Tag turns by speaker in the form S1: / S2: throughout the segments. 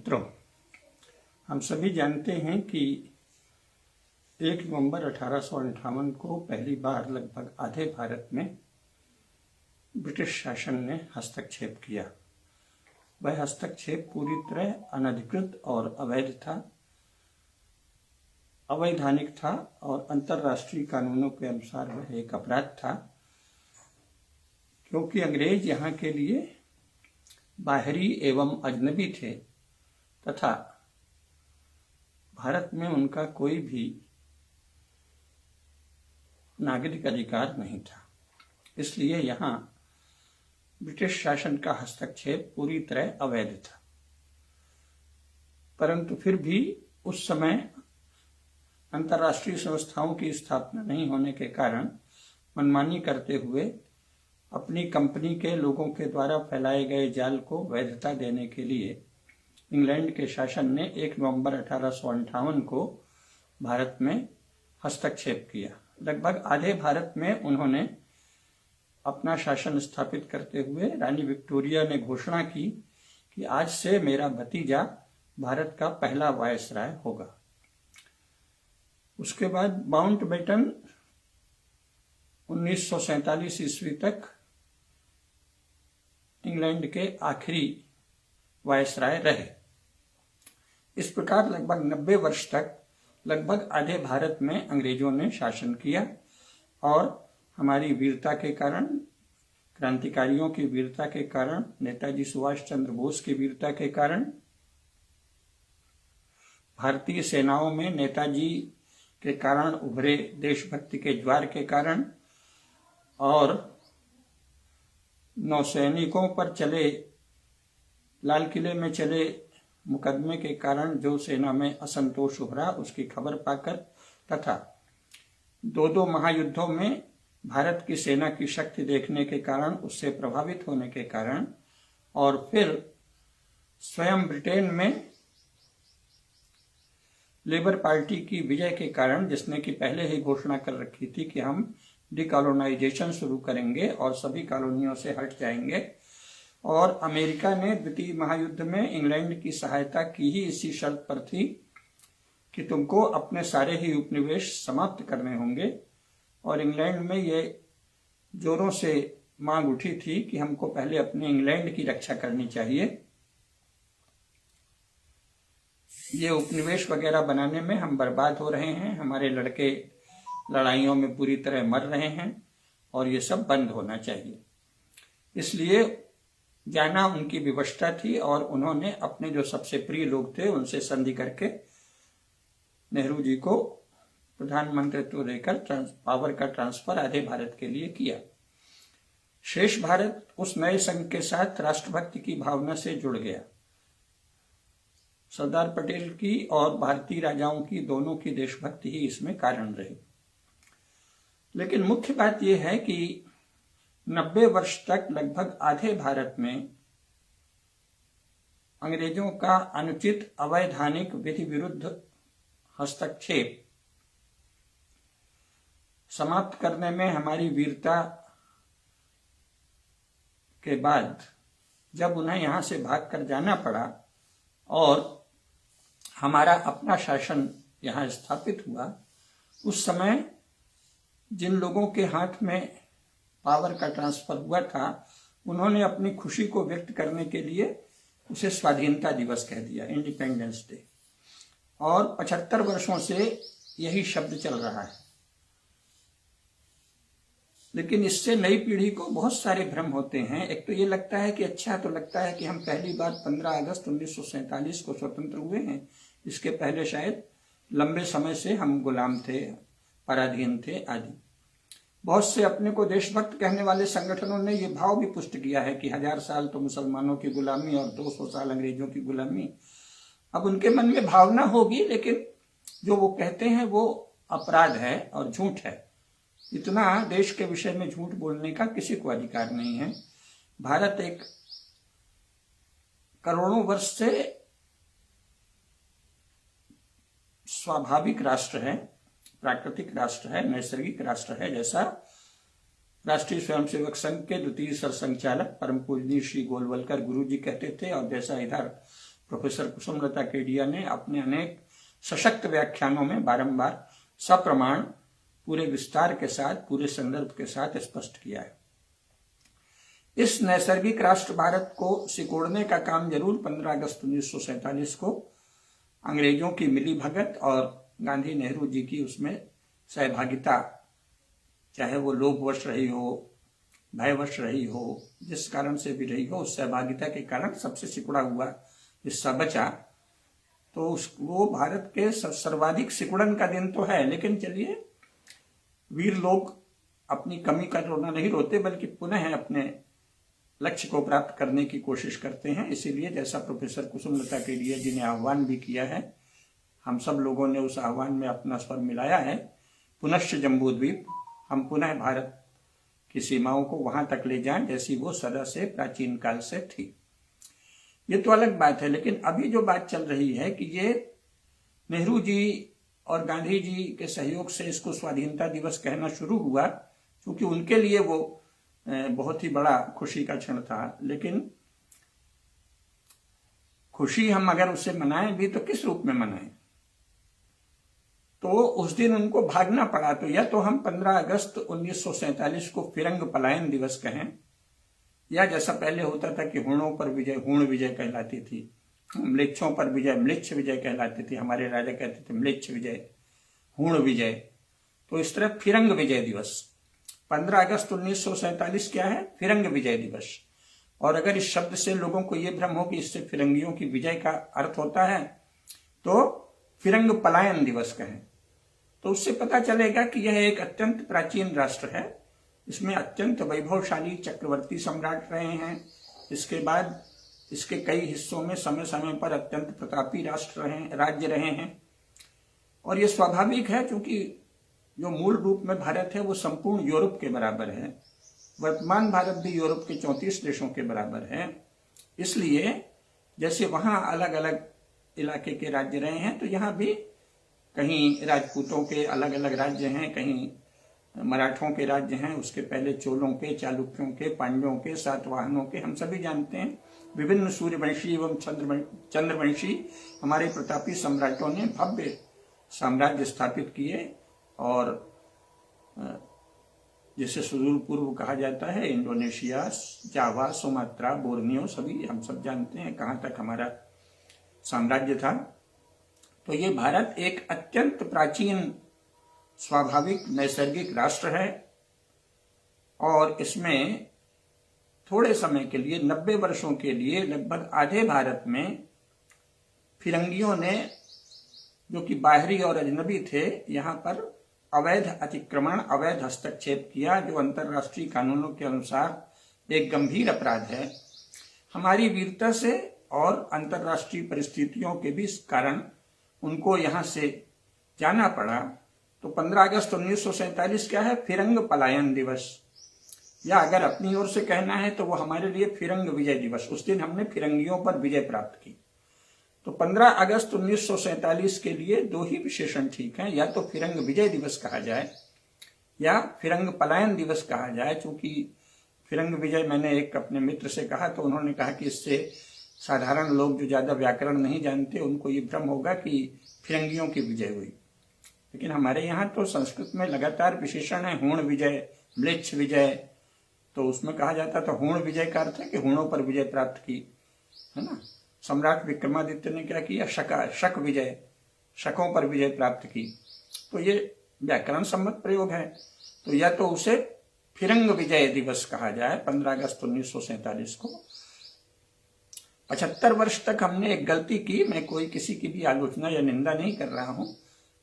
S1: मित्रों, हम सभी जानते हैं कि 1 नवंबर 1858 को पहली बार लगभग आधे भारत में ब्रिटिश शासन ने हस्तक्षेप किया। वह हस्तक्षेप पूरी तरह अनधिकृत और अवैध था, अवैधानिक था और अंतर्राष्ट्रीय कानूनों के अनुसार वह एक अपराध था, क्योंकि अंग्रेज यहाँ के लिए बाहरी एवं अजनबी थे तथा भारत में उनका कोई भी नागरिक अधिकार नहीं था। इसलिए यहाँ ब्रिटिश शासन का हस्तक्षेप पूरी तरह अवैध था। परंतु फिर भी उस समय अंतर्राष्ट्रीय संस्थाओं की स्थापना नहीं होने के कारण मनमानी करते हुए अपनी कंपनी के लोगों के द्वारा फैलाए गए जाल को वैधता देने के लिए इंग्लैंड के शासन ने 1 नवंबर 1858 को भारत में हस्तक्षेप किया। लगभग आधे भारत में उन्होंने अपना शासन स्थापित करते हुए रानी विक्टोरिया ने घोषणा की कि आज से मेरा भतीजा भारत का पहला वायसराय होगा। उसके बाद माउंटबेटन 1947 ईस्वी तक इंग्लैंड के आखिरी वायसराय रहे। इस प्रकार लगभग 90 वर्ष तक लगभग आधे भारत में अंग्रेजों ने शासन किया और हमारी वीरता के कारण, क्रांतिकारियों की वीरता के कारण, नेताजी सुभाष चंद्र बोस की वीरता के कारण, भारतीय सेनाओं में नेताजी के कारण उभरे देशभक्ति के ज्वार के कारण और नौसैनिकों पर चले, लाल किले में चले मुकदमे के कारण जो सेना में असंतोष उभरा उसकी खबर पाकर तथा 2 महायुद्धों में भारत की सेना की शक्ति देखने के कारण, उससे प्रभावित होने के कारण और फिर स्वयं ब्रिटेन में लेबर पार्टी की विजय के कारण, जिसने कि पहले ही घोषणा कर रखी थी कि हम डिकॉलोनाइजेशन शुरू करेंगे और सभी कॉलोनियों से हट जाएंगे, और अमेरिका ने द्वितीय महायुद्ध में इंग्लैंड की सहायता की ही इसी शर्त पर थी कि तुमको अपने सारे ही उपनिवेश समाप्त करने होंगे। और इंग्लैंड में ये जोरों से मांग उठी थी कि हमको पहले अपने इंग्लैंड की रक्षा करनी चाहिए। ये उपनिवेश वगैरह बनाने में हम बर्बाद हो रहे हैं, हमारे लड़के लड़ाइयों में पूरी तरह मर रहे हैं और ये सब बंद होना चाहिए। इसलिए जाना उनकी विवशता थी और उन्होंने अपने जो सबसे प्रिय लोग थे उनसे संधि करके नेहरू जी को प्रधानमंत्रित्व देकर पावर का ट्रांसफर आधे भारत के लिए किया। शेष भारत उस नए संघ के साथ राष्ट्रभक्ति की भावना से जुड़ गया। सरदार पटेल की और भारतीय राजाओं की दोनों की देशभक्ति ही इसमें कारण रही। लेकिन मुख्य बात यह है कि 90 वर्ष तक लगभग आधे भारत में अंग्रेजों का अनुचित, अवैधानिक, विधि विरुद्ध हस्तक्षेप समाप्त करने में हमारी वीरता के बाद जब उन्हें यहां से भागकर जाना पड़ा और हमारा अपना शासन यहां स्थापित हुआ, उस समय जिन लोगों के हाथ में पावर का ट्रांसफर हुआ था उन्होंने अपनी खुशी को व्यक्त करने के लिए उसे स्वाधीनता दिवस कह दिया, इंडिपेंडेंस डे, और 75 वर्षों से यही शब्द चल रहा है। लेकिन इससे नई पीढ़ी को बहुत सारे भ्रम होते हैं। एक तो ये लगता है कि अच्छा, तो लगता है कि हम पहली बार 15 अगस्त 1947 को स्वतंत्र हुए हैं, इसके पहले शायद लंबे समय से हम गुलाम थे, पराधीन थे आदि। बहुत से अपने को देशभक्त कहने वाले संगठनों ने यह भाव भी पुष्ट किया है कि 1000 साल तो मुसलमानों की गुलामी और 200 साल अंग्रेजों की गुलामी। अब उनके मन में भावना होगी, लेकिन जो वो कहते हैं वो अपराध है और झूठ है। इतना देश के विषय में झूठ बोलने का किसी को अधिकार नहीं है। भारत एक करोड़ों वर्ष से स्वाभाविक राष्ट्र है, प्राकृतिक राष्ट्र है, नैसर्गिक राष्ट्र है, जैसा राष्ट्रीय स्वयंसेवक संघ के द्वितीय सरसंघचालक परम पूजनीय श्री गोलवलकर गुरु जी कहते थे और जैसा इधर प्रोफेसर कुसुमलता केडिया ने अपने अनेक सशक्त व्याख्यानों में बारंबार सप्रमाण पूरे विस्तार के साथ, पूरे संदर्भ के साथ स्पष्ट किया है। इस नैसर्गिक राष्ट्र भारत को सिकोड़ने का काम जरूर 15 अगस्त 1947 को अंग्रेजों की मिलीभगत और गांधी नेहरू जी की उसमें सहभागिता, चाहे वो लोभवश रही हो, भयवश रही हो, जिस कारण से भी रही हो, उस सहभागिता के कारण सबसे सिकुड़ा हुआ हिस्सा बचा। तो वो भारत के सर्वाधिक सिकुड़न का दिन तो है, लेकिन चलिए, वीर लोग अपनी कमी का रोना नहीं रोते, बल्कि पुनः अपने लक्ष्य को प्राप्त करने की कोशिश करते हैं। इसीलिए जैसा प्रोफेसर कुसुमलता केडिया जी ने आह्वान भी किया है, हम सब लोगों ने उस आह्वान में अपना स्वर मिलाया है। पुनश्च जम्बूद्वीप, हम पुनः भारत की सीमाओं को वहां तक ले जाएं जैसी वो सदा से प्राचीन काल से थी। ये तो अलग बात है, लेकिन अभी जो बात चल रही है कि ये नेहरू जी और गांधी जी के सहयोग से इसको स्वाधीनता दिवस कहना शुरू हुआ, क्योंकि उनके लिए वो बहुत ही बड़ा खुशी का क्षण था। लेकिन खुशी हम अगर उसे मनाएं भी तो किस रूप में मनाएं? तो उस दिन उनको भागना पड़ा। तो या तो हम 15 अगस्त 1947 को फिरंग पलायन दिवस कहें, या जैसा पहले होता था कि हुणों पर विजय हुण विजय कहलाती थी, म्लेच्छों पर विजय म्लेच्छ विजय कहलाती थी, हमारे राजा कहते थे म्लेच्छ विजय, हुण विजय। तो इस तरह फिरंग विजय दिवस 15 अगस्त 1947 क्या है? फिरंग विजय दिवस। और अगर इस शब्द से लोगों को यह भ्रम हो कि इससे फिरंगियों की विजय का अर्थ होता है, तो फिरंग पलायन दिवस कहें, तो उससे पता चलेगा कि यह एक अत्यंत प्राचीन राष्ट्र है। इसमें अत्यंत वैभवशाली चक्रवर्ती सम्राट रहे हैं। इसके बाद इसके कई हिस्सों में समय समय पर अत्यंत प्रतापी राज्य रहे हैं। और यह स्वाभाविक है, क्योंकि जो मूल रूप में भारत है वो संपूर्ण यूरोप के बराबर है। वर्तमान भारत भी यूरोप के 34 देशों के बराबर है। इसलिए जैसे वहां अलग अलग इलाके के राज्य रहे हैं, तो यहाँ भी कहीं राजपूतों के अलग अलग राज्य हैं, कहीं मराठों के राज्य हैं, उसके पहले चोलों के, चालुक्यों के, पांड्यों के, सातवाहनों के, हम सभी जानते हैं। विभिन्न सूर्यवंशी एवं चंद्रवंशी हमारे प्रतापी सम्राटों ने भव्य साम्राज्य स्थापित किए। और जिसे सुदूर पूर्व कहा जाता है, इंडोनेशिया, जावा, सुमात्रा, बोर्नियो, सभी हम सब जानते हैं कहां तक हमारा साम्राज्य था। तो ये भारत एक अत्यंत प्राचीन स्वाभाविक नैसर्गिक राष्ट्र है। और इसमें थोड़े समय के लिए, 90 वर्षों के लिए, लगभग आधे भारत में फिरंगियों ने, जो कि बाहरी और अजनबी थे, यहाँ पर अवैध अतिक्रमण, अवैध हस्तक्षेप किया, जो अंतर्राष्ट्रीय कानूनों के अनुसार एक गंभीर अपराध है। हमारी वीरता से और अंतर्राष्ट्रीय परिस्थितियों के भी कारण उनको यहाँ से जाना पड़ा। तो 15 अगस्त 1947 क्या है? फिरंग पलायन दिवस, या अगर अपनी ओर से कहना है तो वो हमारे लिए फिरंग विजय दिवस। उस दिन हमने फिरंगियों पर विजय प्राप्त की। तो 15 अगस्त 1947 के लिए दो ही विशेषण ठीक हैं, या तो फिरंग विजय दिवस कहा जाए या फिरंग पलायन दिवस कहा जाए। चूंकि फिरंग विजय मैंने एक अपने मित्र से कहा, तो उन्होंने कहा कि इससे साधारण लोग जो ज्यादा व्याकरण नहीं जानते उनको ये भ्रम होगा कि फिरंगियों की विजय हुई। लेकिन हमारे यहाँ तो संस्कृत में लगातार विशेषण है, हुण विजय, म्लेच्छ विजय। तो उसमें कहा जाता था हुण विजय का अर्थ है कि हुणों पर विजय प्राप्त की, है ना। सम्राट विक्रमादित्य ने क्या किया? शक विजय, शकों पर विजय प्राप्त की। तो ये व्याकरण सम्मत प्रयोग है। तो या तो उसे फिरंग विजय दिवस कहा जाए 15 अगस्त 1947 को। 75 वर्ष तक हमने एक गलती की, मैं कोई किसी की भी आलोचना या निंदा नहीं कर रहा हूं।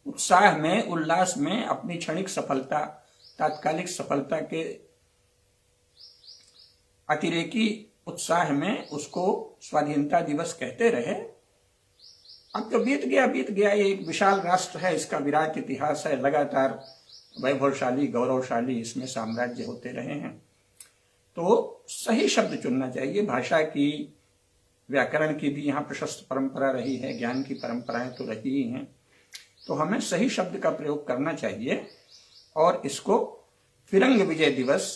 S1: उत्साह में, उल्लास में, अपनी क्षणिक सफलता, तात्कालिक सफलता के अतिरेकी उत्साह में उसको स्वाधीनता दिवस कहते रहे। अब तो बीत गया। ये एक विशाल राष्ट्र है, इसका विराट इतिहास है, लगातार वैभवशाली, गौरवशाली इसमें साम्राज्य होते रहे हैं। तो सही शब्द चुनना चाहिए। भाषा की, व्याकरण की भी यहाँ प्रशस्त परंपरा रही है, ज्ञान की परंपराएं तो रही ही हैं। तो हमें सही शब्द का प्रयोग करना चाहिए और इसको फिरंग विजय दिवस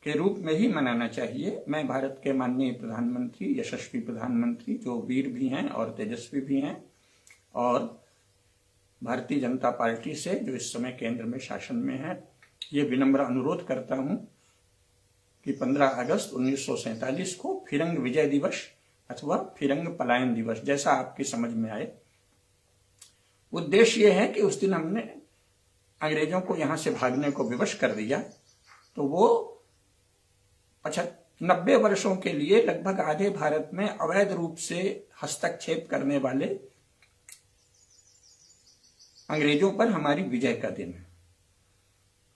S1: के रूप में ही मनाना चाहिए। मैं भारत के माननीय प्रधानमंत्री, यशस्वी प्रधानमंत्री, जो वीर भी हैं और तेजस्वी भी हैं, और भारतीय जनता पार्टी से जो इस समय केंद्र में शासन में है, ये विनम्र अनुरोध करता हूं कि 15 अगस्त 1947 को फिरंग विजय दिवस अथवा फिरंग पलायन दिवस, जैसा आपकी समझ में आए। उद्देश्य यह है कि उस दिन हमने अंग्रेजों को यहां से भागने को विवश कर दिया, तो वो 90 वर्षों के लिए लगभग आधे भारत में अवैध रूप से हस्तक्षेप करने वाले अंग्रेजों पर हमारी विजय का दिन है।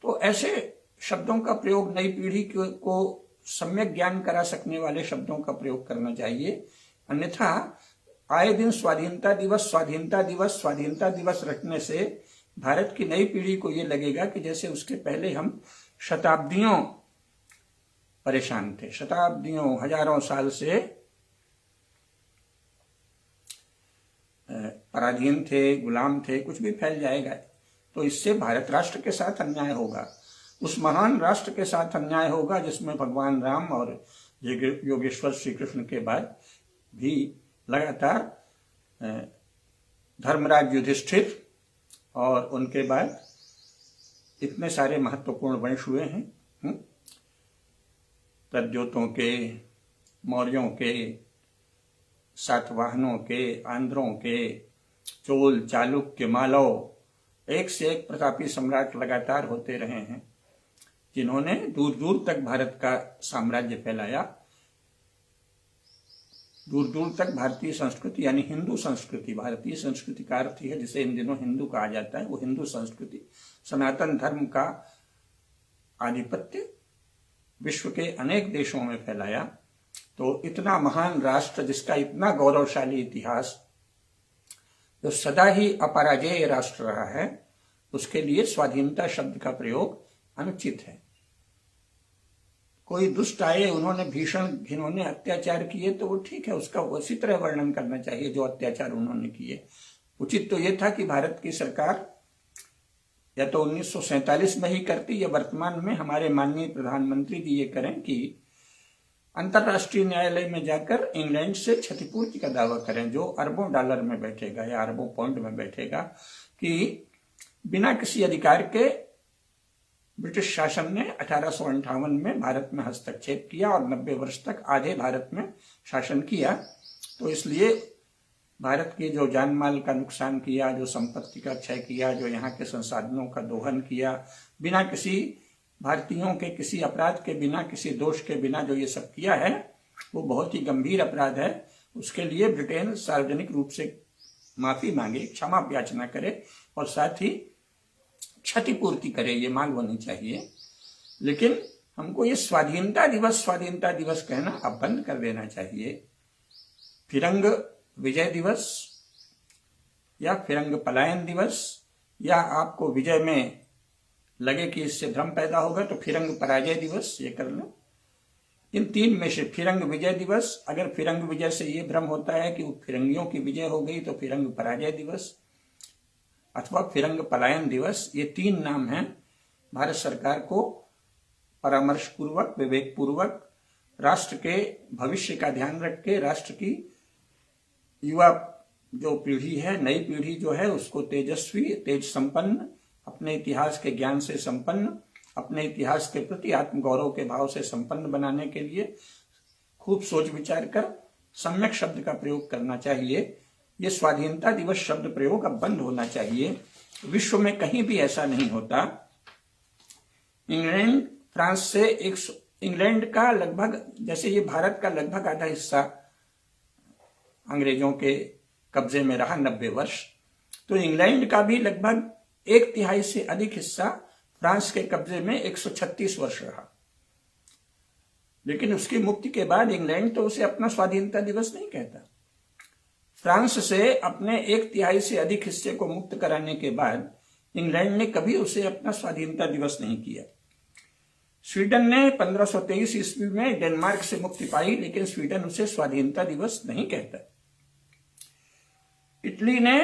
S1: तो ऐसे शब्दों का प्रयोग, नई पीढ़ी को सम्यक ज्ञान करा सकने वाले शब्दों का प्रयोग करना चाहिए। अन्यथा आए दिन स्वाधीनता दिवस, स्वाधीनता दिवस, स्वाधीनता दिवस रखने से भारत की नई पीढ़ी को ये लगेगा कि जैसे उसके पहले हम शताब्दियों परेशान थे, शताब्दियों, हजारों साल से पराधीन थे, गुलाम थे, कुछ भी फैल जाएगा। तो इससे भारत राष्ट्र के साथ अन्याय होगा, उस महान राष्ट्र के साथ अन्याय होगा जिसमें भगवान राम और योगेश्वर श्री कृष्ण के बाद भी लगातार धर्मराज युधिष्ठिर और उनके बाद इतने सारे महत्वपूर्ण वंश हुए हैं, प्रद्योतों के, मौर्यों के, सातवाहनों के, आंध्रों के, चोल, चालुक्य, मालव, एक से एक प्रतापी सम्राट लगातार होते रहे हैं, जिन्होंने दूर दूर तक भारत का साम्राज्य फैलाया। दूर दूर तक भारतीय संस्कृति यानी हिंदू संस्कृति, भारतीय संस्कृति का अर्थ है जिसे इन दिनों हिंदू कहा जाता है, वो हिंदू संस्कृति, सनातन धर्म का आधिपत्य विश्व के अनेक देशों में फैलाया। तो इतना महान राष्ट्र जिसका इतना गौरवशाली इतिहास, जो सदा ही अपराजेय राष्ट्र रहा है, उसके लिए स्वाधीनता शब्द का प्रयोग अनुचित है। कोई दुष्ट आए, उन्होंने भीषण घिनौने अत्याचार किए तो वो ठीक है, उसका उसी तरह वर्णन करना चाहिए जो अत्याचार उन्होंने किए। उचित तो ये था कि भारत की सरकार या तो 1947 में ही करती या वर्तमान में हमारे माननीय प्रधानमंत्री जी ये करें कि अंतर्राष्ट्रीय न्यायालय में जाकर इंग्लैंड से क्षतिपूर्ति का दावा करें, जो अरबों डॉलर में बैठेगा या अरबों पाउंड में बैठेगा, कि बिना किसी अधिकार के ब्रिटिश शासन ने 1858 में भारत में हस्तक्षेप किया और 90 वर्ष तक आधे भारत में शासन किया। तो इसलिए भारत के जो जान माल का नुकसान किया, जो संपत्ति का क्षय किया, जो यहाँ के संसाधनों का दोहन किया, बिना किसी भारतीयों के किसी अपराध के बिना, किसी दोष के बिना जो ये सब किया है, वो बहुत ही गंभीर अपराध है। उसके लिए ब्रिटेन सार्वजनिक रूप से माफी मांगे, क्षमा याचना करे और साथ ही क्षतिपूर्ति करे, ये मांग होनी चाहिए। लेकिन हमको ये स्वाधीनता दिवस कहना अब बंद कर देना चाहिए। फिरंग विजय दिवस या फिरंग पलायन दिवस, या आपको विजय में लगे कि इससे भ्रम पैदा होगा तो फिरंग पराजय दिवस ये कर लो। इन तीन में से फिरंग विजय दिवस, अगर फिरंग विजय से ये भ्रम होता है कि वो फिरंगियों की विजय हो गई तो फिरंग पराजय दिवस अथवा फिरंग पलायन दिवस, ये तीन नाम हैं। भारत सरकार को परामर्श पूर्वक, विवेक पूर्वक, राष्ट्र के भविष्य का ध्यान रख के, राष्ट्र की युवा जो पीढ़ी है, नई पीढ़ी जो है, उसको तेजस्वी, तेज संपन्न, अपने इतिहास के ज्ञान से संपन्न, अपने इतिहास के प्रति आत्मगौरव के भाव से संपन्न बनाने के लिए खूब सोच विचार कर सम्यक शब्द का प्रयोग करना चाहिए। ये स्वाधीनता दिवस शब्द प्रयोग अब बंद होना चाहिए। विश्व में कहीं भी ऐसा नहीं होता। इंग्लैंड, फ्रांस से इंग्लैंड का लगभग, जैसे ये भारत का लगभग आधा हिस्सा अंग्रेजों के कब्जे में रहा 90 वर्ष, तो इंग्लैंड का भी लगभग 1/3 से अधिक हिस्सा फ्रांस के कब्जे में 136 वर्ष रहा। लेकिन उसकी मुक्ति के बाद इंग्लैंड तो उसे अपना स्वाधीनता दिवस नहीं कहता। फ्रांस से अपने 1/3 से अधिक हिस्से को मुक्त कराने के बाद इंग्लैंड ने कभी उसे अपना स्वाधीनता दिवस नहीं किया। स्वीडन ने 1523 ईस्वी में डेनमार्क से मुक्ति पाई, लेकिन स्वीडन उसे स्वाधीनता दिवस नहीं कहता। इटली ने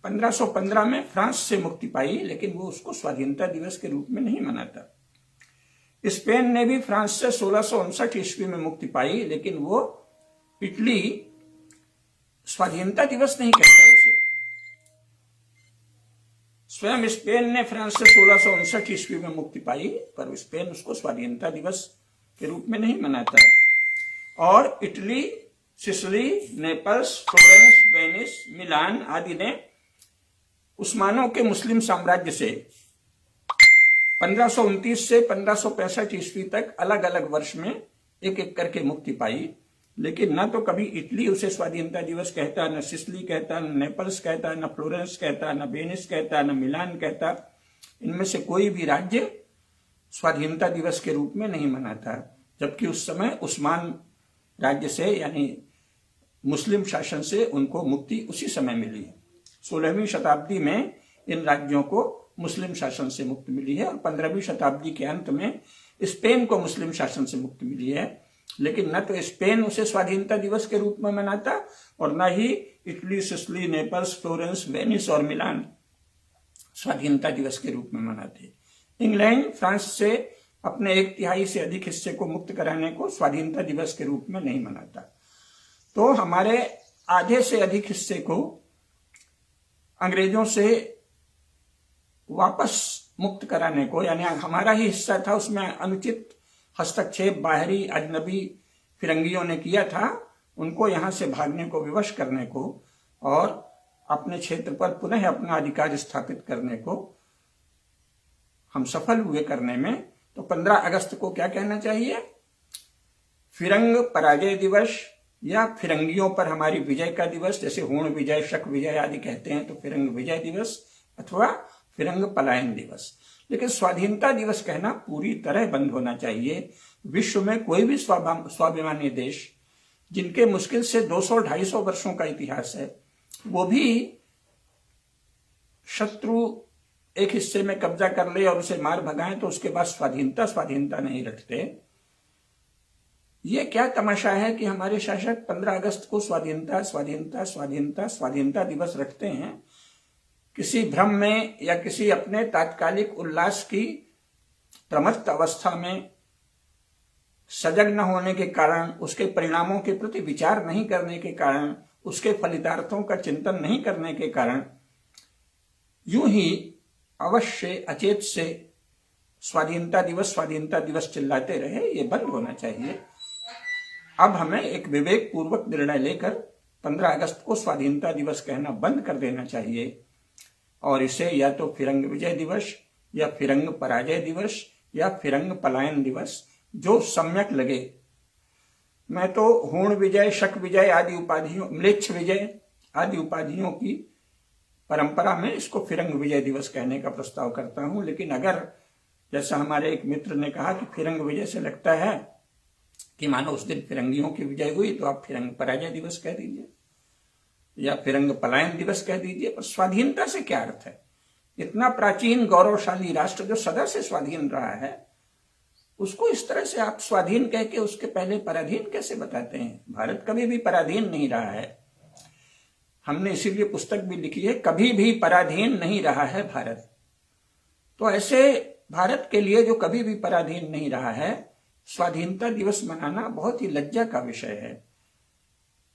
S1: 1515 में फ्रांस से मुक्ति पाई, लेकिन वो उसको स्वाधीनता दिवस के रूप में नहीं मनाता। स्पेन ने भी फ्रांस से 1659 ईस्वी में मुक्ति पाई, लेकिन वो इटली स्वाधीनता दिवस नहीं कहता उसे। स्वयं स्पेन ने फ्रांस से 1659 ईस्वी में मुक्ति पाई, पर स्पेन उसको स्वाधीनता दिवस के रूप में नहीं मनाता। और Italy, Sicily, Naples, Florence, Venice, Milan आदि ने उस्मानों के मुस्लिम साम्राज्य से 1529 से 1565 ईस्वी तक अलग अलग वर्ष में एक एक करके मुक्ति पाई, लेकिन न तो कभी इटली उसे स्वाधीनता दिवस कहता, न सिसिली कहता, न नेपल्स कहता, न फ्लोरेंस कहता, न वेनिस कहता, न मिलान कहता। इनमें से कोई भी राज्य स्वाधीनता दिवस के रूप में नहीं मनाता, जबकि उस समय उस्मान राज्य से यानी मुस्लिम शासन से उनको मुक्ति उसी समय मिली है। 16वीं शताब्दी में इन राज्यों को मुस्लिम शासन से मुक्ति मिली है और 15वीं शताब्दी के अंत में स्पेन को मुस्लिम शासन से मुक्ति मिली है। लेकिन न तो स्पेन उसे स्वाधीनता दिवस के रूप में मनाता और न ही Italy, Sicily, Naples, Florence, Venice और मिलान स्वाधीनता दिवस के रूप में मनाते। इंग्लैंड फ्रांस से अपने 1/3 से अधिक हिस्से को मुक्त कराने को स्वाधीनता दिवस के रूप में नहीं मनाता। तो हमारे आधे से अधिक हिस्से को अंग्रेजों से वापस मुक्त कराने को, यानी हमारा ही हिस्सा था, उसमें अनुचित हस्तक्षेप बाहरी अजनबी फिरंगियों ने किया था, उनको यहां से भागने को विवश करने को और अपने क्षेत्र पर पुनः अपना अधिकार स्थापित करने को हम सफल हुए करने में। तो 15 अगस्त को क्या कहना चाहिए? फिरंग पराजय दिवस या फिरंगियों पर हमारी विजय का दिवस, जैसे हूण विजय, शक विजय आदि कहते हैं, तो फिरंग विजय दिवस अथवा फिरंग पलायन दिवस। लेकिन स्वाधीनता दिवस कहना पूरी तरह बंद होना चाहिए। विश्व में कोई भी स्वाभिमानी देश जिनके मुश्किल से 200-250 वर्षों का इतिहास है, वो भी शत्रु एक हिस्से में कब्जा कर ले और उसे मार भगाए तो उसके बाद स्वाधीनता नहीं रखते। ये क्या तमाशा है कि हमारे शासक 15 अगस्त को स्वाधीनता दिवस रखते हैं। किसी भ्रम में या किसी अपने तात्कालिक उल्लास की प्रमत्त अवस्था में सजग न होने के कारण, उसके परिणामों के प्रति विचार नहीं करने के कारण, उसके फलितार्थों का चिंतन नहीं करने के कारण यूं ही अवश्य अचेत से स्वाधीनता दिवस चिल्लाते रहे, ये बंद होना चाहिए। अब हमें एक विवेक पूर्वक निर्णय लेकर 15 अगस्त को स्वाधीनता दिवस कहना बंद कर देना चाहिए और इसे या तो फिरंग विजय दिवस या फिरंग पराजय दिवस या फिरंग पलायन दिवस, जो सम्यक लगे। मैं तो हूण विजय, शक विजय आदि उपाधियों, म्लेच्छ विजय आदि उपाधियों की परंपरा में इसको फिरंग विजय दिवस कहने का प्रस्ताव करता हूं। लेकिन अगर जैसा हमारे एक मित्र ने कहा कि फिरंग विजय से लगता है कि मानो उस दिन फिरंगियों की विजय हुई, तो आप फिरंग पराजय दिवस कह दीजिए या फिरंग पलायन दिवस कह दीजिए। पर स्वाधीनता से क्या अर्थ है? इतना प्राचीन गौरवशाली राष्ट्र जो सदा से स्वाधीन रहा है, उसको इस तरह से आप स्वाधीन कह के उसके पहले पराधीन कैसे बताते हैं? भारत कभी भी पराधीन नहीं रहा है। हमने इसीलिए पुस्तक भी लिखी है, कभी भी पराधीन नहीं रहा है भारत। तो ऐसे भारत के लिए जो कभी भी पराधीन नहीं रहा है, स्वाधीनता दिवस मनाना बहुत ही लज्जा का विषय है।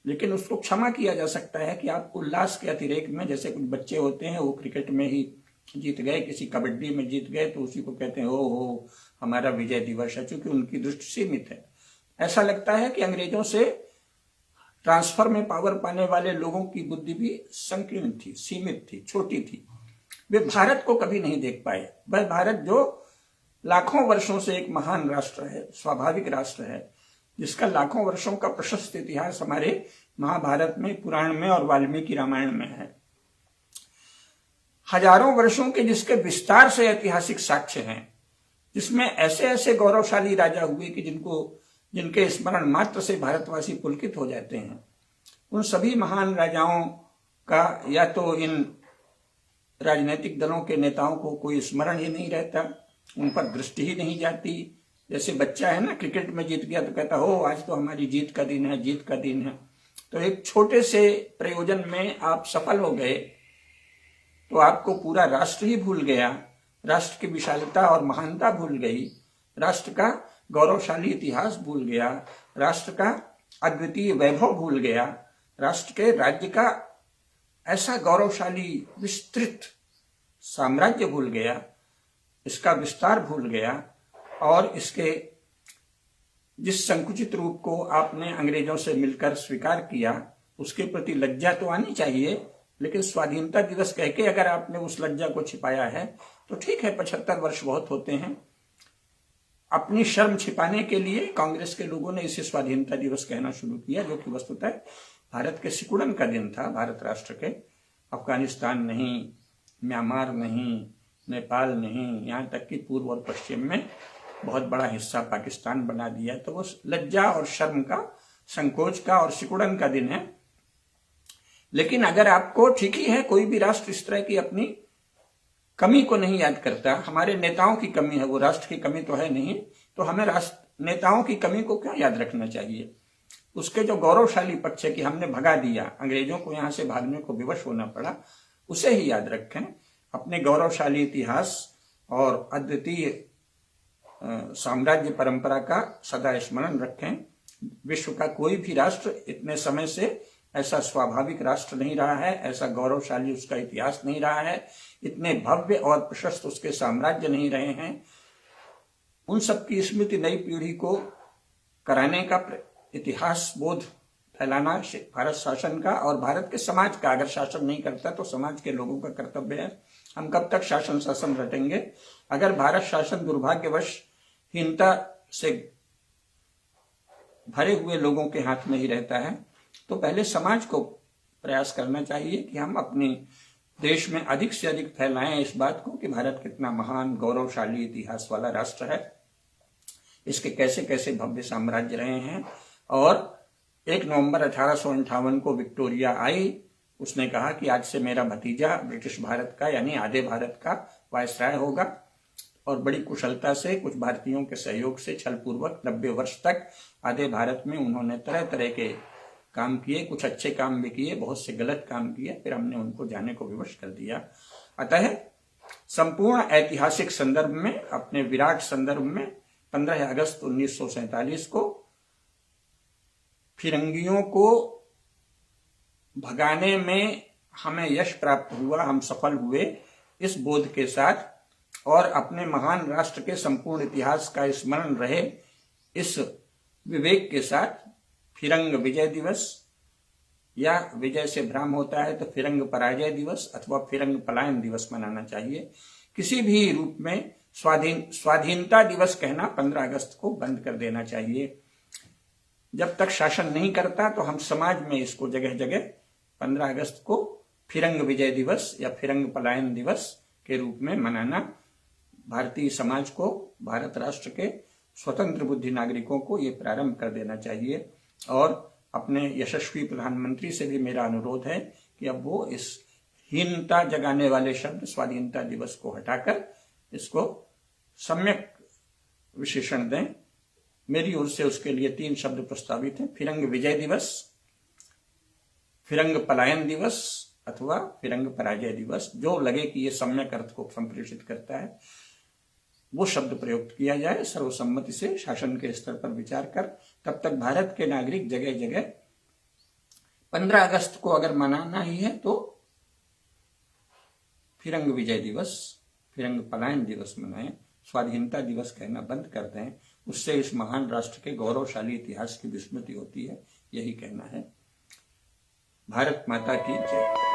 S1: लेकिन उसको क्षमा किया जा सकता है कि आप उल्लास के अतिरेक में, जैसे कुछ बच्चे होते हैं वो क्रिकेट में ही जीत गए, किसी कबड्डी में जीत गए, तो उसी को कहते हैं ओ हमारा विजय दिवस है, चूंकि उनकी दृष्टि सीमित है। ऐसा लगता है कि अंग्रेजों से ट्रांसफर में पावर पाने वाले लोगों की बुद्धि भी संकीर्ण थी, सीमित थी, छोटी थी। वे भारत को कभी नहीं देख पाए। वह भारत जो लाखों वर्षों से एक महान राष्ट्र है, स्वाभाविक राष्ट्र है, जिसका लाखों वर्षों का प्रशस्त इतिहास हमारे महाभारत में, पुराण में और वाल्मीकि रामायण में है। हजारों वर्षों के जिसके विस्तार से ऐतिहासिक साक्ष्य हैं, जिसमें ऐसे ऐसे गौरवशाली राजा हुए कि जिनके स्मरण मात्र से भारतवासी पुलकित हो जाते हैं। उन सभी महान राजाओं का या तो इन राजनीतिक दलों के नेताओं को कोई स्मरण ही नहीं रहता, उन पर दृष्टि ही नहीं जाती। जैसे बच्चा है ना, क्रिकेट में जीत गया तो कहता हो आज तो हमारी जीत का दिन है, जीत का दिन है। तो एक छोटे से प्रयोजन में आप सफल हो गए तो आपको पूरा राष्ट्र ही भूल गया, राष्ट्र की विशालता और महानता भूल गई। राष्ट्र का गौरवशाली इतिहास भूल गया, राष्ट्र का अद्वितीय वैभव भूल गया, राष्ट्र के राज्य का ऐसा गौरवशाली विस्तृत साम्राज्य भूल गया, इसका विस्तार भूल गया, और इसके जिस संकुचित रूप को आपने अंग्रेजों से मिलकर स्वीकार किया उसके प्रति लज्जा तो आनी चाहिए, लेकिन स्वाधीनता दिवस कह के अगर आपने उस लज्जा को छिपाया है तो ठीक है, 75 वर्ष बहुत होते हैं। अपनी शर्म छिपाने के लिए कांग्रेस के लोगों ने इसे स्वाधीनता दिवस कहना शुरू किया, जो कि वस्तुतः भारत के सिकुड़न का दिन था, भारत राष्ट्र के। अफगानिस्तान नहीं, म्यांमार नहीं, नेपाल नहीं, यहाँ तक कि पूर्व और पश्चिम में बहुत बड़ा हिस्सा पाकिस्तान बना दिया। तो वो लज्जा और शर्म का, संकोच का और सिकुड़न का दिन है। लेकिन अगर आपको, ठीक ही है, कोई भी राष्ट्र इस तरह की अपनी कमी को नहीं याद करता, हमारे नेताओं की कमी है, वो राष्ट्र की कमी तो है नहीं, तो हमें राष्ट्र नेताओं की कमी को क्यों याद रखना चाहिए? उसके जो गौरवशाली पक्ष है कि हमने भगा दिया, अंग्रेजों को यहां से भागने को विवश होना पड़ा, उसे ही याद रखें। अपने गौरवशाली इतिहास और अद्वितीय साम्राज्य परंपरा का सदा स्मरण रखें। विश्व का कोई भी राष्ट्र इतने समय से ऐसा स्वाभाविक राष्ट्र नहीं रहा है, ऐसा गौरवशाली उसका इतिहास नहीं रहा है, इतने भव्य और प्रशस्त उसके साम्राज्य नहीं रहे हैं। उन सब की स्मृति नई पीढ़ी को कराने का, इतिहास बोध फैलाना भारत शासन का और भारत के समाज का, अगर शासन नहीं करता तो समाज के लोगों का कर्तव्य है। हम कब तक शासन रटेंगे? अगर भारत शासन दुर्भाग्यवश हीनता से भरे हुए लोगों के हाथ में ही रहता है, तो पहले समाज को प्रयास करना चाहिए कि हम अपने देश में अधिक से अधिक फैलाएं इस बात को कि भारत कितना महान गौरवशाली इतिहास वाला राष्ट्र है, इसके कैसे कैसे भव्य साम्राज्य रहे हैं। और 1 नवंबर 1858 को विक्टोरिया आई, उसने कहा कि आज से मेरा भतीजा ब्रिटिश भारत का, यानी आधे भारत का वायसराय होगा। और बड़ी कुशलता से, कुछ भारतीयों के सहयोग से, छलपूर्वक 90 वर्ष तक आधे भारत में उन्होंने तरह तरह के काम किए, कुछ अच्छे काम भी किए, बहुत से गलत काम किए, फिर हमने उनको जाने को विवश कर दिया। अतः संपूर्ण ऐतिहासिक संदर्भ में, अपने विराट संदर्भ में 15 अगस्त 1947 को फिरंगियों को भगाने में हमें यश प्राप्त हुआ, हम सफल हुए, इस बोध के साथ और अपने महान राष्ट्र के संपूर्ण इतिहास का स्मरण रहे, इस विवेक के साथ फिरंग विजय दिवस, या विजय से भ्रम होता है तो फिरंग पराजय दिवस अथवा फिरंग पलायन दिवस मनाना चाहिए। किसी भी रूप में स्वाधीनता दिवस कहना 15 अगस्त को बंद कर देना चाहिए। जब तक शासन नहीं करता तो हम समाज में इसको जगह जगह 15 अगस्त को फिरंग विजय दिवस या फिरंग पलायन दिवस के रूप में मनाना भारतीय समाज को, भारत राष्ट्र के स्वतंत्र बुद्धि नागरिकों को ये प्रारंभ कर देना चाहिए। और अपने यशस्वी प्रधानमंत्री से भी मेरा अनुरोध है कि अब वो इस हीनता जगाने वाले शब्द स्वाधीनता दिवस को हटाकर इसको सम्यक विशेषण दें। मेरी ओर से उसके लिए 3 शब्द प्रस्तावित हैं: फिरंग विजय दिवस, फिरंग पलायन दिवस अथवा फिरंग पराजय दिवस। जो लगे कि ये सम्यक अर्थ को संप्रेषित करता है वो शब्द प्रयुक्त किया जाए सर्वसम्मति से, शासन के स्तर पर विचार कर। तब तक भारत के नागरिक जगह जगह 15 अगस्त को अगर मनाना ही है तो फिरंग विजय दिवस, फिरंग पलायन दिवस मनाएं, स्वाधीनता दिवस कहना बंद कर दें। उससे इस महान राष्ट्र के गौरवशाली इतिहास की विस्मृति होती है, यही कहना है। भारत माता की जय।